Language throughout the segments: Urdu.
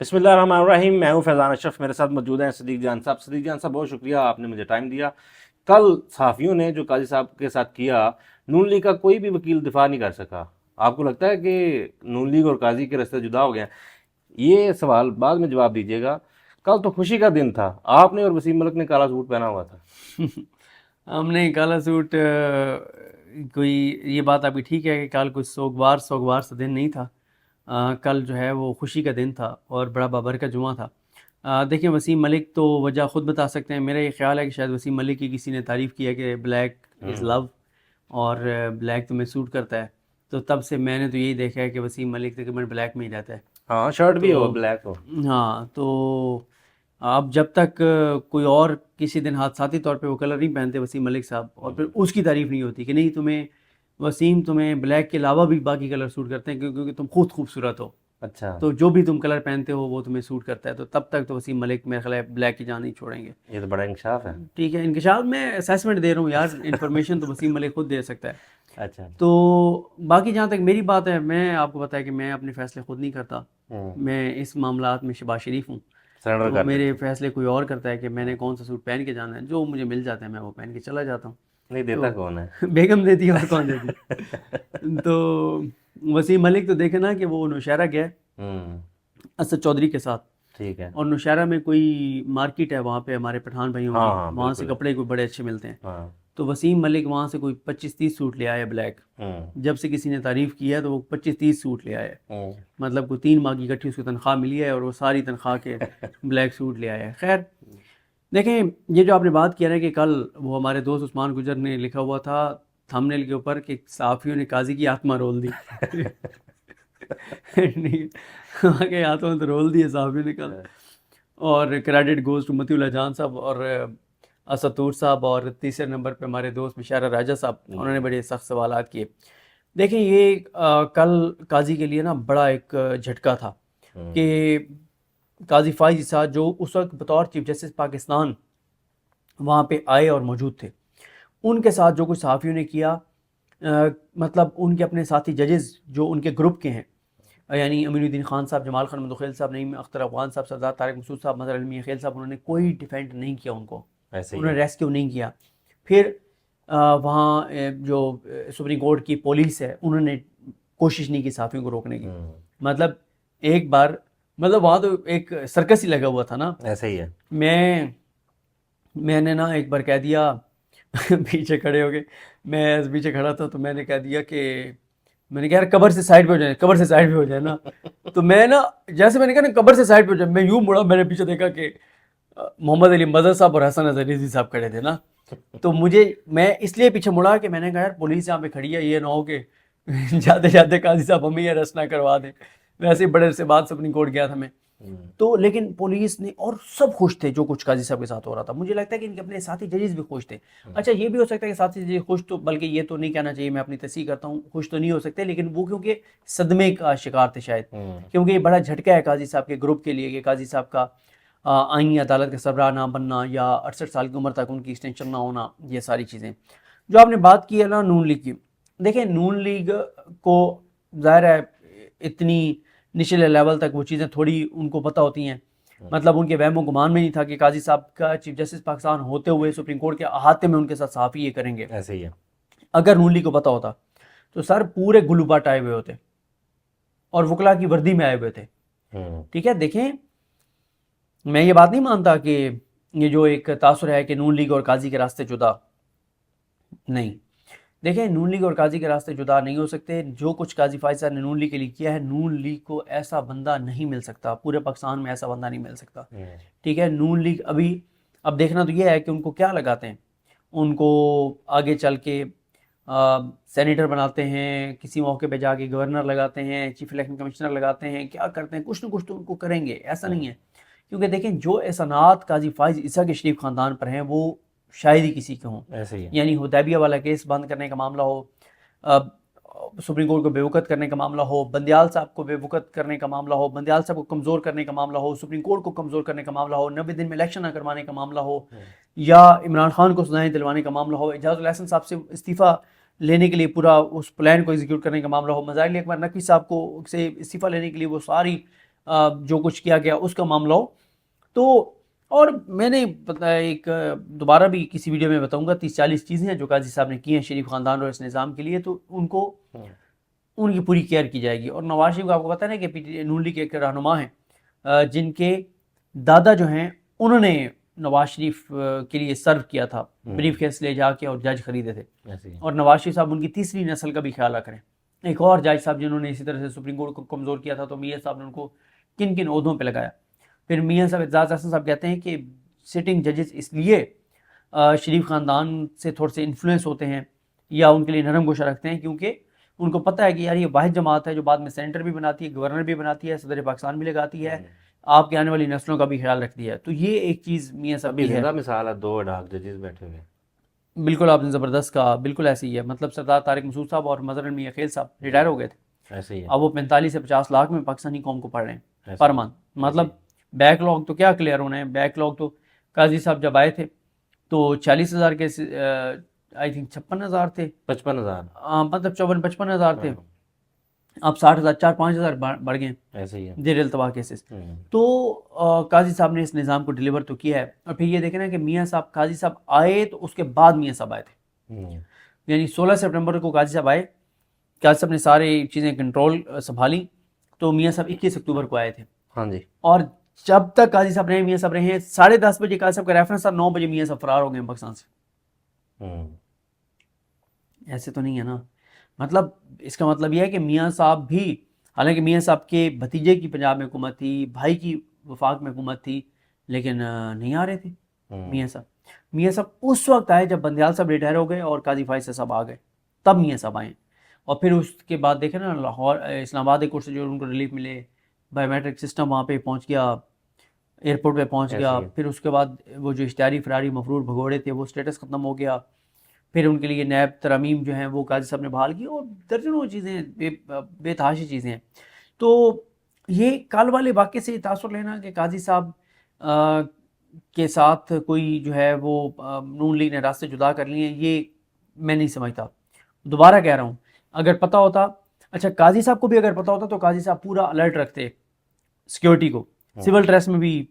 بسم اللہ الرحمن الرحیم. میں ہوں فیضان اشرف. میرے ساتھ موجود ہیں صدیق جان صاحب. صدیق جان صاحب بہت شکریہ, آپ نے مجھے ٹائم دیا. کل صحافیوں نے جو قاضی صاحب کے ساتھ کیا, نون لیگ کا کوئی بھی وکیل دفاع نہیں کر سکا. آپ کو لگتا ہے کہ نون لیگ اور قاضی کے راستے جدا ہو گئے ہیں؟ یہ سوال بعد میں جواب دیجیے گا. کل تو خوشی کا دن تھا, آپ نے اور وسیم ملک نے کالا سوٹ پہنا ہوا تھا. ہم نے کالا سوٹ کوئی یہ بات ابھی ٹھیک ہے کہ کل کوئی سوگوار سا دن نہیں تھا. کل جو ہے وہ خوشی کا دن تھا اور بڑا بابرکت جمعہ تھا. دیکھیں وسیم ملک تو وجہ خود بتا سکتے ہیں. میرا یہ خیال ہے کہ شاید وسیم ملک کی کسی نے تعریف کی ہے کہ بلیک از لو اور بلیک تمہیں سوٹ کرتا ہے, تو تب سے میں نے تو یہی دیکھا ہے کہ وسیم ملک تقریباً بلیک میں ہی رہتا ہے. ہاں, شرٹ بھی ہو تو بلیک ہو. ہاں, تو اب جب تک کوئی اور کسی دن حادثاتی طور پہ وہ کلر نہیں پہنتے وسیم ملک صاحب, اور پھر اس کی تعریف نہیں ہوتی کہ نہیں تمہیں بلیک کے علاوہ بھی باقی کلر سوٹ کرتے ہیں کیونکہ تم خود خوبصورت ہو, اچھا, تو جو بھی تم کلر پہنتے ہو وہ تمہیں سوٹ کرتا ہے, تو تب تک تو وسیم ملک میرے خیال ہے بلیک کی جان نہیں چھوڑیں گے. یہ تو بڑا انکشاف ہے. ٹھیک ہے, انکشاف میں اسیسمنٹ دے رہا ہوں یار, انفارمیشن تو وسیم ملک خود دے سکتا ہے. اچھا, تو باقی جہاں تک میری بات ہے, میں آپ کو بتایا کہ میں اپنے فیصلے خود نہیں کرتا. میں اس معاملات میں شباز شریف ہوں, سرنڈر تو کر میرے دیتے. فیصلے کوئی اور کرتا ہے کہ میں نے کون سا سوٹ پہن کے جانا ہے. جو مجھے مل جاتا ہے میں وہ پہن کے چلا جاتا ہوں. نہیں دیتا کون ہے؟ بیگم دیتی ہے اور کون دیتی. تو وسیم ملک تو دیکھے نا کہ وہ نوشہرہ گیا اسد چودھری کے ساتھ, ٹھیک ہے. اور نوشہرہ میں کوئی مارکیٹ ہے وہاں پہ ہمارے پٹھان بھائیوں کی, ہاں وہاں سے بالکل. کپڑے کوئی بڑے اچھے ملتے ہیں. ہاں. تو وسیم ملک وہاں سے کوئی 25-30 سوٹ لے آیا بلیک. جب سے کسی نے تعریف کی ہے تو وہ 25-30 سوٹ لے آیا, مطلب کوئی 3 ماہ کی اکٹھی اس کو تنخواہ ملی ہے اور وہ ساری تنخواہ کے بلیک سوٹ لے آیا ہے. خیر دیکھیں, یہ جو آپ نے بات کیا ہے کہ کل وہ ہمارے دوست عثمان گجر نے لکھا ہوا تھا تھمبنیل کے اوپر کہ صحافیوں نے قاضی کی آتما رول دی. وہاں کے ہاتھوں میں تو رول دی ہے صحافیوں نے کل, اور کریڈٹ گوز ٹو متی اللہ جان صاحب اور اسد طور صاحب, اور تیسرے نمبر پہ ہمارے دوست مشارہ راجہ صاحب, انہوں نے بڑے سخت سوالات کیے. دیکھیں یہ کل قاضی کے لیے نا بڑا ایک جھٹکا تھا کہ قاضی فائز صاحب جو اس وقت بطور چیف جسٹس پاکستان وہاں پہ آئے اور موجود تھے, ان کے ساتھ جو کچھ صحافیوں نے کیا, مطلب ان کے اپنے ساتھی ججز جو ان کے گروپ کے ہیں, یعنی امین الدین خان صاحب, جمال خان مدخیل صاحب, نعیم اختر افغان صاحب, سردار طارق مسعود صاحب, مظہر علمی خیل صاحب, انہوں نے کوئی ڈیفینڈ نہیں کیا ان کو, انہوں نے ریسکیو نہیں کیا. پھر وہاں جو سپریم کورٹ کی پولیس ہے انہوں نے کوشش نہیں کی صحافیوں کو روکنے کی. مطلب ایک بار مطلب وہاں تو ایک سرکس ہی لگا ہوا تھا نا. ایسا ہی ہے. میں نے نا ایک بار کہہ دیا پیچھے کھڑے ہو گئے, میں پیچھے کھڑا تھا, تو میں نے کہہ دیا کہ میں نے کہا یار قبر سے سائڈ پہ ہو جائے, قبر سے سائڈ پہ ہو جائے نا. تو میں نا جیسے میں نے کہا نا قبر سے سائڈ پہ ہو جائے, میں یوں مڑا, میں نے پیچھے دیکھا کہ محمد علی مظہر صاحب اور حسن اظہر رضوی صاحب کھڑے تھے نا. تو میں اس لیے پیچھے مڑا کہ میں نے کہا یار پولیس یہاں پہ کھڑی ہے, یہ نہ ہو کہ جاتے جاتے قاضی صاحب ہمیں یہ ارسٹ نہ کروا دیں. ویسے ہی بڑے سے بات سپریم کورٹ گیا تھا میں تو, لیکن پولیس نے اور سب خوش تھے جو کچھ قاضی صاحب کے ساتھ ہو رہا تھا. مجھے لگتا ہے کہ ان کے اپنے ساتھی ججز بھی خوش تھے. اچھا یہ بھی ہو سکتا ہے کہ ساتھی ججز خوش, تو بلکہ یہ تو نہیں کہنا چاہیے, میں اپنی تصحیح کرتا ہوں, خوش تو نہیں ہو سکتے, لیکن وہ کیونکہ صدمے کا شکار تھے شاید, کیونکہ یہ بڑا جھٹکا ہے قاضی صاحب کے گروپ کے لیے کہ قاضی صاحب کا آئینی عدالت کا سربراہ نہ بننا یا 68 سال کی عمر تک ان کی ایکسٹینشن نہ ہونا, یہ ساری چیزیں. جو آپ نے بات کی ہے نا نون لیگ کی, دیکھیں نون لیگ کو ظاہر ہے اتنی نچلے لیول تک وہ چیزیں تھوڑی ان کو پتہ ہوتی ہیں. مطلب ان کے وہم و گمان میں نہیں تھا کہ قاضی صاحب کا چیف جسٹس پاکستان ہوتے ہوئے سپریم کورٹ کے احاطے میں ان کے ساتھ صحافی یہ کریں گے. ایسے ہی ہے. اگر نون لیگ کو پتہ ہوتا تو سر پورے گلو باٹ آئے ہوئے ہوتے اور وکلا کی وردی میں آئے ہوئے تھے. ٹھیک ہے, دیکھیں میں یہ بات نہیں مانتا کہ یہ جو ایک تاثر ہے کہ نون لیگ اور قاضی کے راستے جدا نہیں. دیکھیں نون لیگ اور قاضی کے راستے جدا نہیں ہو سکتے. جو کچھ قاضی فائز صاحب نے نون لیگ کے لیے کیا ہے, نون لیگ کو ایسا بندہ نہیں مل سکتا, پورے پاکستان میں ایسا بندہ نہیں مل سکتا. ٹھیک ہے, نون لیگ اب دیکھنا تو یہ ہے کہ ان کو کیا لگاتے ہیں. ان کو آگے چل کے سینیٹر بناتے ہیں, کسی موقع پہ جا کے گورنر لگاتے ہیں, چیف الیکشن کمشنر لگاتے ہیں, کیا کرتے ہیں, کچھ نہ کچھ تو ان کو کریں گے, ایسا نہیں ہے. کیونکہ دیکھیں جو احسانات قاضی فائز عیسیٰ کے شریف خاندان پر ہیں وہ شاید ہی کسی کے ہوں. یعنی حدیبیہ والا کیس بند کرنے کا معاملہ ہو, سپریم کورٹ کو بے وقت کرنے کا معاملہ ہو, بندیال صاحب کو بے وقت کرنے کا معاملہ ہو, بندیال صاحب کو کمزور کرنے کا معاملہ ہو, سپریم کورٹ کو کمزور کرنے کا معاملہ ہو, 90 دن میں الیکشن نہ کروانے کا معاملہ ہو, یا عمران خان کو سزائیں دلوانے کا معاملہ ہو, اعجاز الاحسن صاحب سے استعفیٰ لینے کے لیے پورا اس پلان کو ایگزیکیوٹ کرنے کا معاملہ ہو, مظاہر علی اکبر نقوی صاحب کو سے استعفیٰ لینے کے لیے وہ ساری جو کچھ کیا گیا اس کا معاملہ ہو. تو اور میں نے ایک دوبارہ بھی کسی ویڈیو میں بتاؤں گا 30-40 چیزیں ہیں جو قاضی صاحب نے کی ہیں شریف خاندان اور اس نظام کے لیے, تو ان کو ان کی پوری کیئر کی جائے گی. اور نواز شریف کو آپ کو پتہ ہے نا کہ نون لیگ کے ایک رہنما ہیں جن کے دادا جو ہیں انہوں نے نواز شریف کے لیے سرو کیا تھا, بریف کیس لے جا کے اور جج خریدے تھے. اور نواز شریف صاحب ان کی تیسری نسل کا بھی خیال رکھ رہے ہیں. ایک اور جج صاحب جنہوں نے اسی طرح سے سپریم کورٹ کو کمزور کیا تھا, تو میاں صاحب نے ان کو کن کن عہدوں پہ لگایا. پھر میاں صاحب اعزاز احسن صاحب کہتے ہیں کہ سٹنگ ججز اس لیے شریف خاندان سے تھوڑے سے انفلوئنس ہوتے ہیں یا ان کے لیے نرم گوشہ رکھتے ہیں, کیونکہ ان کو پتہ ہے کہ یار یہ واحد جماعت ہے جو بعد میں سینٹر بھی بناتی ہے, گورنر بھی بناتی ہے, صدر پاکستان بھی لگاتی ہے, آپ کے آنے والی نسلوں کا بھی خیال رکھتی ہے. تو یہ ایک چیز میاں صاحب ابھی کی ہے. زندہ مثال ہے 2 ڈاک ججز بیٹھے ہوئے. بالکل آپ نے زبردست کہا, بالکل ایسے ہی ہے. مطلب سردار طارق مسعود صاحب اور مظہر میاں خیل صاحب ریٹائر ہو گئے تھے, ایسے ہی ہے. اب وہ 45 سے 50 لاکھ میں پاکستانی قوم کو پڑھ رہے ہیں پر منتھ. مطلب بیک لاگ تو کیا کلیئر ہونا ہے, بیک لاگ تو قاضی صاحب جب آئے تھے تو 40,000 کے آئی تھنک 56,000 تھے, 55,000 مطلب 54-55,000 تھے, اب 60,000 4-5,000 بڑھ گئے ایسے ہی ہے. زیر التوا کیسز. تو قاضی صاحب نے اس نظام کو ڈیلیور تو کیا ہے. اور پھر یہ دیکھیں نا کہ میاں صاحب قاضی صاحب آئے تو اس کے بعد میاں صاحب آئے تھے, یعنی 16 سپٹمبر کو قاضی صاحب آئے, قاضی صاحب نے ساری چیزیں کنٹرول سنبھالی, تو میاں صاحب 21 اکتوبر کو آئے تھے. ہاں جی. اور جب تک قاضی صاحب رہے, میاں صاحب رہے ہیں 10:30 بجے قاضی صاحب کا ریفرنس تھا, 9 بجے میاں صاحب فرار ہو گئے پاکستان سے. ایسے تو نہیں ہے نا. مطلب اس کا مطلب یہ ہے کہ میاں صاحب بھی, حالانکہ میاں صاحب کے بھتیجے کی پنجاب میں حکومت تھی, بھائی کی وفاق میں حکومت تھی, لیکن نہیں آ رہے تھے میاں صاحب. میاں صاحب اس وقت آئے جب بندیال صاحب ریٹائر ہو گئے اور قاضی فائز صاحب آ گئے, تب میاں صاحب آئے. اور پھر اس کے بعد دیکھیں نا لاہور اسلام آباد کورٹ سے جو ان کو ریلیف ملے, بایو میٹرک سسٹم وہاں پہ پہنچ گیا, ایئرپورٹ پہ پہنچ گیا. پھر اس کے بعد وہ جو اشتہاری فراری مفرور بھگوڑے تھے وہ اسٹیٹس ختم ہو گیا. پھر ان کے لیے نیب ترامیم جو ہیں وہ قاضی صاحب نے بحال کی, اور درجنوں چیزیں بے تحاشی چیزیں ہیں. تو یہ کل والے واقعے سے یہ تاثر لینا کہ قاضی صاحب کے ساتھ کوئی جو ہے وہ نون لیگ نے راستے جدا کر لیے ہیں, یہ میں نہیں سمجھتا. دوبارہ کہہ رہا ہوں, اگر پتہ ہوتا, اچھا قاضی صاحب کو بھی اگر پتہ ہوتا تو قاضی صاحب پورا الرٹ رکھتے سیکیورٹی کو. سول ڈریس میں بھی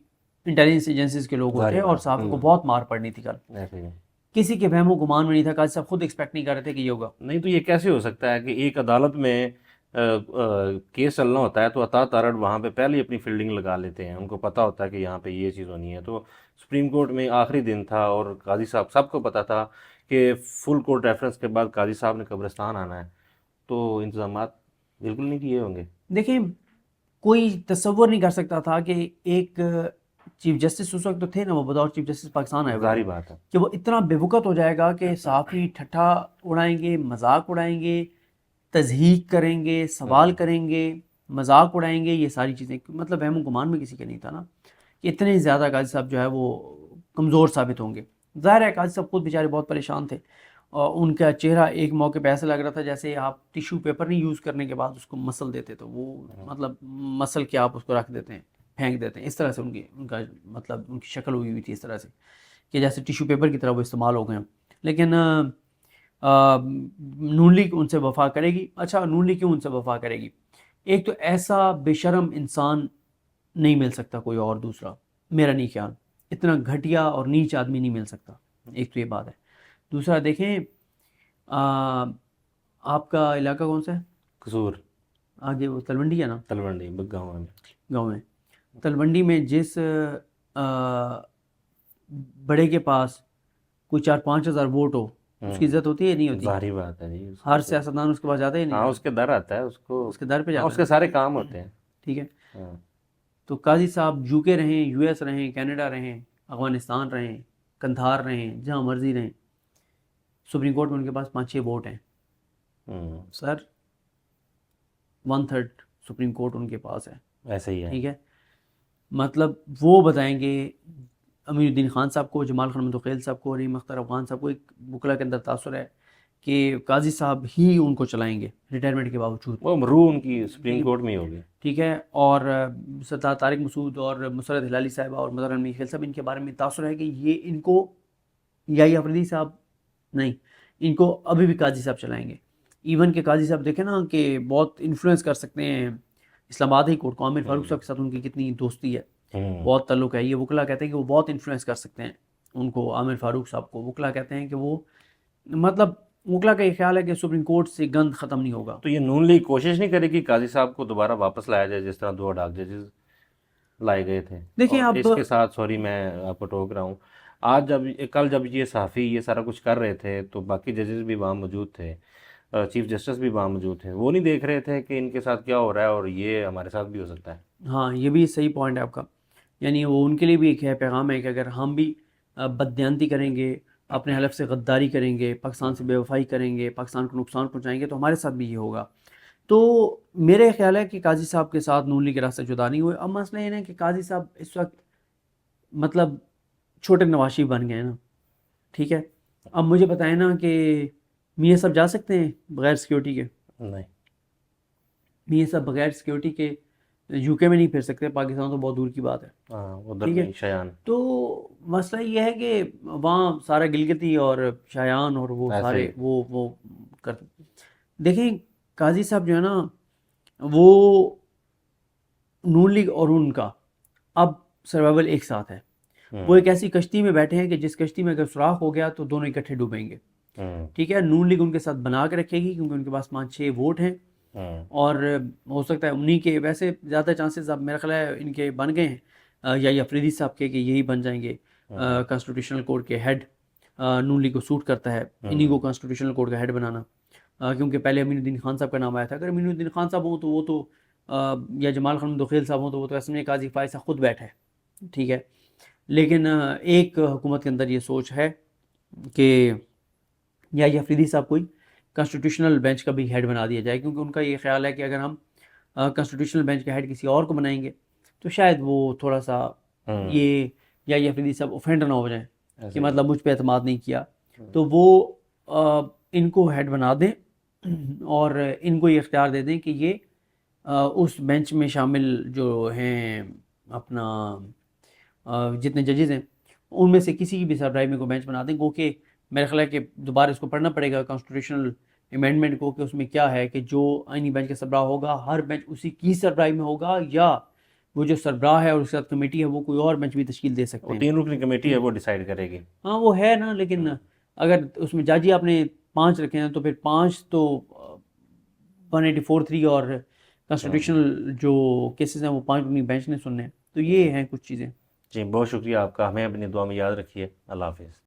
انٹیلیجنس ایجنسیز کے لوگ ہوتے اور صحافی کو بہت مار پڑنی تھی کل. کسی کے وہم و گمان میں نہیں تھا, قاضی صاحب خود ایکسپیکٹ نہیں کر رہے تھے کہ یہ ہوگا. نہیں تو یہ کیسے ہو سکتا ہے کہ ایک عدالت میں کیس چلنا ہوتا ہے تو اطاعت ارڈ وہاں پہ پہلے اپنی فیلڈنگ لگا لیتے ہیں, ان کو پتہ ہوتا ہے کہ یہاں پہ یہ چیز ہونی ہے. تو سپریم کورٹ میں آخری دن تھا اور قاضی صاحب سب کو پتہ تھا کہ فل کورٹ ریفرنس کے بعد قاضی صاحب نے قبرستان آنا ہے, تو انتظامات بالکل نہیں کیے ہوں گے. دیکھیں کوئی تصور نہیں کر سکتا تھا کہ ایک چیف جسٹس اس وقت تو تھے نا, وہ بطور چیف جسٹس پاکستان آئے ظاہری بات ہے کہ وہ اتنا بے وقت ہو جائے گا کہ صحافی ٹھٹھا اڑائیں گے, مذاق اڑائیں گے, تضحیق کریں گے, سوال کریں گے, مذاق اڑائیں گے. یہ ساری چیزیں مطلب وہم و گمان میں کسی کا نہیں تھا نا کہ اتنے زیادہ قاضی صاحب جو ہے وہ کمزور ثابت ہوں گے. ظاہر ہے قاضی صاحب خود بیچارے بہت پریشان تھے, اور ان کا چہرہ ایک موقع پہ ایسا لگ رہا تھا جیسے آپ ٹیشو پیپر نہیں یوز کرنے کے بعد اس کو مسل دیتے, تو وہ مطلب مسل کے آپ اس کو رکھ دیتے ہیں, پھینک دیتے ہیں, اس طرح سے ان کا مطلب ان کی شکل ہوئی تھی اس طرح سے کہ جیسے ٹیشو پیپر کی طرح وہ استعمال ہو گئے ہیں. لیکن نون لیگ ان سے وفا کرے گی. اچھا نون لیگ کیوں ان سے وفا کرے گی؟ ایک تو ایسا بے شرم انسان نہیں مل سکتا کوئی اور دوسرا, میرا نہیں خیال, اتنا گھٹیا اور نیچ آدمی نہیں مل سکتا. ایک تو یہ بات ہے. دوسرا دیکھیں آپ کا علاقہ کون سا ہے؟ قصور آگے وہ تلونڈی ہے نا, تلونڈی گاؤں میں تلونڈی میں جس بڑے کے پاس کوئی 4-5 ہزار ووٹ ہو اس کی عزت ہوتی ہے نہیں ہوتی؟ ظاہری بات ہے جی, ہر سیاستدان اس کے پاس جاتا ہی نہیں. ہاں اس کے در آتا ہے, اس کے در پہ جاتا ہے, اس کے سارے کام ہوتے ہیں. ٹھیک ہے. تو قاضی صاحب یو کے رہیں, یو ایس رہیں, کینیڈا رہیں, افغانستان رہیں, قندھار رہیں, جہاں مرضی رہیں, سپریم کورٹ میں ان کے پاس 5-6 ووٹ ہیں سر. 1/3 سپریم کورٹ ان کے پاس ہے. ایسا ہی ہے. ٹھیک ہے. مطلب وہ بتائیں گے امیر الدین خان صاحب کو, جمال خان متوخیل صاحب کو, رحیم اختر افغان صاحب کو, ایک وکلا کے اندر تاثر ہے کہ قاضی صاحب ہی ان کو چلائیں گے ریٹائرمنٹ کے باوجود. وہ روح ان کی سپریم کورٹ میں ہی ہوگی. ٹھیک ہے. اور سردار طارق مسعود اور مسرت ہلالی صاحبہ اور مظہر میاں خیل صاحب, ان کے بارے میں تاثر ہے کہ یہ ان کو یا افریدی صاحب نہیں, ان کو ابھی بھی قاضی صاحب چلائیں گے. ایون کہ قاضی صاحب دیکھیں نا کہ بہت انفلوئنس کر سکتے ہیں اسلام آباد ہائی کورٹ کو عامر فاروق صاحب کے ساتھ ان کی کتنی دوستی ہے، بہت تعلق ہے. یہ وکلا کہتے ہیں کہ وہ بہت انفلوئنس کر سکتے ہیں ان کو، عامر فاروق صاحب کو. وکلا کہتے ہیں کہ وہ مطلب وکلا کا یہ خیال ہے کہ سپریم کورٹ سے گند ختم نہیں ہوگا. تو یہ نون لیگ کوشش نہیں کرے کہ قاضی صاحب کو دوبارہ واپس لایا جائے جس طرح 2 ڈاک ججز لائے گئے تھے؟ دیکھیں اور اب اس کے ساتھ سوری میں آپ کو ٹوک رہا ہوں، کل جب یہ صحافی یہ سارا کچھ کر رہے تھے تو باقی ججز بھی وہاں موجود تھے، چیف جسٹس بھی وہاں موجود تھے، وہ نہیں دیکھ رہے تھے کہ ان کے ساتھ کیا ہو رہا ہے اور یہ ہمارے ساتھ بھی ہو سکتا ہے؟ ہاں یہ بھی صحیح پوائنٹ ہے آپ کا. یعنی وہ ان کے لیے بھی ایک ہے پیغام ہے کہ اگر ہم بھی بددیانتی کریں گے، اپنے حلف سے غداری کریں گے، پاکستان سے بے وفائی کریں گے، پاکستان کو نقصان پہنچائیں گے تو ہمارے ساتھ بھی یہ ہوگا. تو میرے خیال ہے کہ قاضی صاحب کے ساتھ نون لیگ کے راستے جدا نہیں ہوئے. اب مسئلہ یہ ہے کہ قاضی صاحب اس وقت مطلب چھوٹے نواز شریف بن گئے ہیں نا، ٹھیک ہے. اب مجھے بتائیں نا کہ میاں صاحب جا سکتے ہیں بغیر سیکیورٹی کے؟ نہیں. میاں صاحب بغیر سیکیورٹی کے یو کے میں نہیں پھر سکتے، پاکستان تو بہت دور کی بات ہے. ہاں ادھر ٹھیک ہے. بھی شایان تو مسئلہ یہ ہے کہ وہاں سارا گلگتی اور شایان اور وہ ایسے سارے ہی. وہ کرتے. دیکھیں قاضی صاحب جو ہے نا وہ نون لیگ اور ان کا اب سروائیول ایک ساتھ ہے. وہ ایک ایسی کشتی میں بیٹھے ہیں کہ جس کشتی میں اگر سوراخ ہو گیا تو دونوں اکٹھے ڈوبیں گے. ٹھیک ہے. نون لیگ ان کے ساتھ بنا کے رکھے گی کیونکہ ان کے پاس 5-6 ووٹ ہیں اور ہو سکتا ہے انہی کے ویسے زیادہ چانسز اب میرا خیال ہے ان کے بن گئے ہیں یا افریدی صاحب کے کہ یہی بن جائیں گے کانسٹیٹیوشنل کورٹ کے ہیڈ. نون لیگ کو سوٹ کرتا ہے انہی کو کانسٹیٹیوشنل کورٹ کا ہیڈ بنانا، کیونکہ پہلے امین الدین خان صاحب کا نام آیا تھا. اگر امین الدین خان صاحب ہوں تو وہ تو یا جمال خان دخیل صاحب ہوں تو وہ تو اسمبلی قاضی فائز خود بیٹھے، ٹھیک ہے. لیکن ایک حکومت کے اندر یہ سوچ ہے کہ یا یہ افریدی صاحب کوئی کانسٹیٹیوشنل بینچ کا بھی ہیڈ بنا دیا جائے، کیونکہ ان کا یہ خیال ہے کہ اگر ہم کانسٹیٹیوشنل بینچ کا ہیڈ کسی اور کو بنائیں گے تو شاید وہ تھوڑا سا یہ یا یہ افریدی صاحب اوفینڈ نہ ہو جائیں کہ مطلب مجھ پہ اعتماد نہیں کیا، تو وہ ان کو ہیڈ بنا دیں اور ان کو یہ اختیار دے دیں کہ یہ اس بینچ میں شامل جو ہیں اپنا جتنے ججز ہیں ان میں سے کسی کی بھی سربراہی میں کو بینچ بنا دیں. گو کہ میرا خیال ہے کہ دوبارہ اس کو پڑھنا پڑے گا کانسٹیٹیوشنل امینڈمنٹ کو کہ اس میں کیا ہے کہ جو آئینی بینچ کا سربراہ ہوگا ہر بینچ اسی کی سربراہی میں ہوگا، یا وہ جو سربراہ ہے اور اس کے ساتھ کمیٹی ہے وہ کوئی اور بینچ بھی تشکیل دے سکتے ہیں. 3 رکنی کمیٹی ہے وہ ڈیسائیڈ کرے گی. ہاں وہ ہے نا، لیکن اگر اس میں جاجی آپ نے 5 رکھے ہیں تو پھر 5 تو 184(3) اور کانسٹیٹیوشنل جو کیسز ہیں وہ 5 رکنی بینچ نے سننے ہیں. تو یہ ہیں کچھ چیزیں. جی بہت شکریہ آپ کا، ہمیں اپنی دعا میں یاد رکھیے. اللہ حافظ.